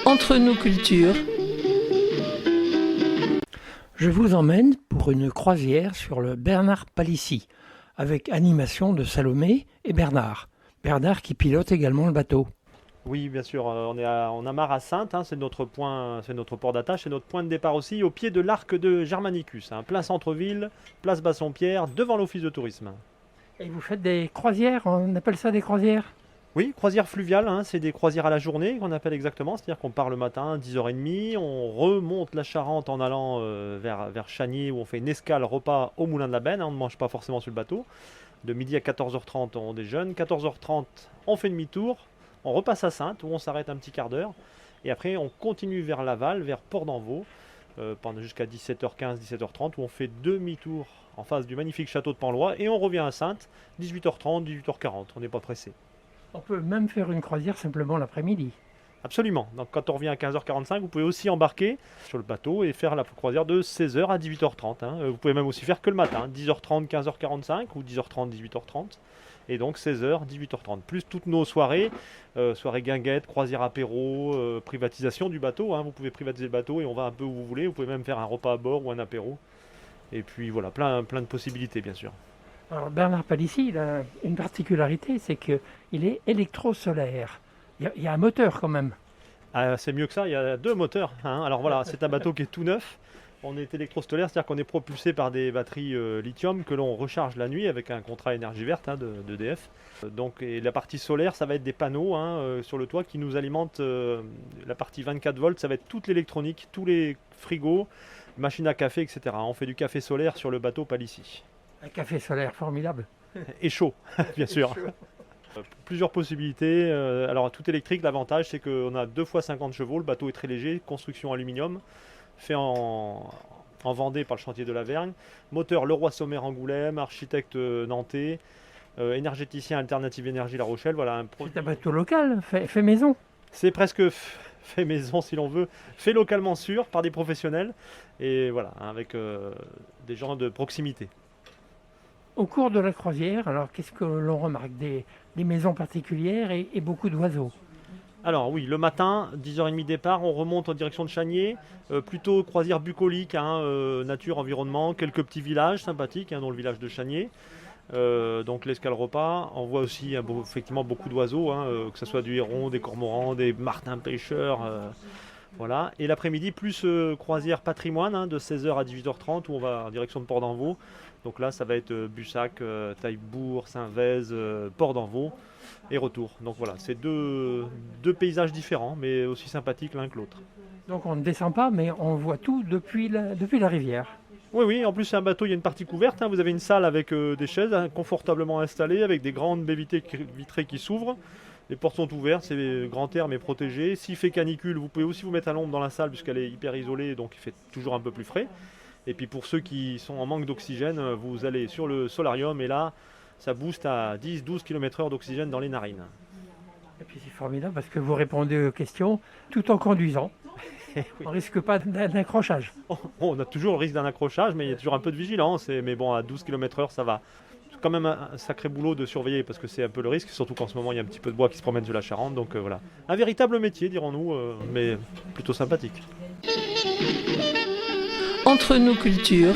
Entre nous cultures. Je vous emmène pour une croisière sur le Bernard Palissy, avec animation de Salomé et Bernard. Bernard qui pilote également le bateau. Oui, bien sûr, on est en amarre à Saintes, hein, c'est notre point, c'est notre port d'attache, c'est notre point de départ aussi, au pied de l'arc de Germanicus, hein, plein centre-ville, place Bassompierre, devant l'office de tourisme. Et vous faites des croisières, on appelle ça des croisières? Oui, croisière fluviale, hein, c'est des croisières à la journée qu'on appelle exactement, c'est-à-dire qu'on part le matin, 10h30, on remonte la Charente en allant vers Chagny où on fait une escale repas au Moulin de la Benne, hein, on ne mange pas forcément sur le bateau. De midi à 14h30 on déjeune, 14h30 on fait demi-tour, on repasse à Saintes où on s'arrête un petit quart d'heure et après on continue vers Laval, vers Port d'Envaux, pendant jusqu'à 17h15, 17h30 où on fait demi-tour en face du magnifique château de Penlois et on revient à Saintes, 18h30, 18h40, on n'est pas pressé. On peut même faire une croisière simplement l'après-midi. Absolument. Donc quand on revient à 15h45, vous pouvez aussi embarquer sur le bateau et faire la croisière de 16h à 18h30. Hein. Vous pouvez même aussi faire que le matin, 10h30, 15h45 ou 10h30, 18h30. Et donc 16h, 18h30. Plus toutes nos soirées, soirées guinguettes, croisière apéro, privatisation du bateau. Hein. Vous pouvez privatiser le bateau et on va un peu où vous voulez. Vous pouvez même faire un repas à bord ou un apéro. Et puis voilà, plein de possibilités bien sûr. Alors Bernard Palissy, il a une particularité, c'est qu'il est électro-solaire. Il y a un moteur quand même. Ah, c'est mieux que ça, il y a deux moteurs. Hein. Alors voilà, c'est un bateau qui est tout neuf. On est électrostolaire, c'est-à-dire qu'on est propulsé par des batteries lithium que l'on recharge la nuit avec un contrat énergie verte hein, d'EDF. Donc, et la partie solaire, ça va être des panneaux hein, sur le toit qui nous alimentent. La partie 24 volts, ça va être toute l'électronique, tous les frigos, machines à café, etc. On fait du café solaire sur le bateau Palissy. Un café solaire formidable. Et chaud, bien sûr. Plusieurs possibilités. Alors tout électrique, l'avantage c'est qu'on a 2 fois 50 chevaux, le bateau est très léger, construction aluminium, fait en Vendée par le chantier de la Vergne. Moteur Leroy Sommer Angoulême, architecte nantais, énergéticien Alternative Énergie La Rochelle. Voilà, C'est un bateau local, fait maison. c'est presque fait maison si l'on veut, fait localement sûr par des professionnels et voilà, avec des gens de proximité. Au cours de la croisière, alors qu'est-ce que l'on remarque? Des maisons particulières et beaucoup d'oiseaux. Alors oui, le matin, 10h30 départ, on remonte en direction de Chagny, plutôt croisière bucolique, hein, nature, environnement, quelques petits villages sympathiques, hein, dont le village de Chagny. Donc l'escale repas, on voit aussi effectivement beaucoup d'oiseaux, hein, que ce soit du héron, des cormorans, des martins pêcheurs. Voilà. Et l'après-midi, plus croisière patrimoine, hein, de 16h à 18h30, où on va en direction de Port d'Envaux. Donc là, ça va être Bussac, Taillebourg, Saint-Vez, Port d'Envaux et retour. Donc voilà, c'est deux paysages différents, mais aussi sympathiques l'un que l'autre. Donc on ne descend pas, mais on voit tout depuis la rivière. Oui, oui, en plus c'est un bateau, il y a une partie couverte, hein. Vous avez une salle avec des chaises hein, confortablement installées, avec des grandes baies vitrées qui s'ouvrent. Les portes sont ouvertes, c'est grand air mais protégé. S'il fait canicule, vous pouvez aussi vous mettre à l'ombre dans la salle puisqu'elle est hyper isolée, donc il fait toujours un peu plus frais. Et puis pour ceux qui sont en manque d'oxygène, vous allez sur le solarium et là, ça booste à 10-12 km/h d'oxygène dans les narines. Et puis c'est formidable parce que vous répondez aux questions tout en conduisant. Oui. On ne risque pas d'un accrochage. On a toujours le risque d'un accrochage, mais il y a toujours un peu de vigilance. Mais bon, à 12 km/h, ça va. C'est quand même un sacré boulot de surveiller parce que c'est un peu le risque, surtout qu'en ce moment, il y a un petit peu de bois qui se promène sur la Charente. Donc voilà. Un véritable métier, dirons-nous, mais plutôt sympathique. Entre nous cultures.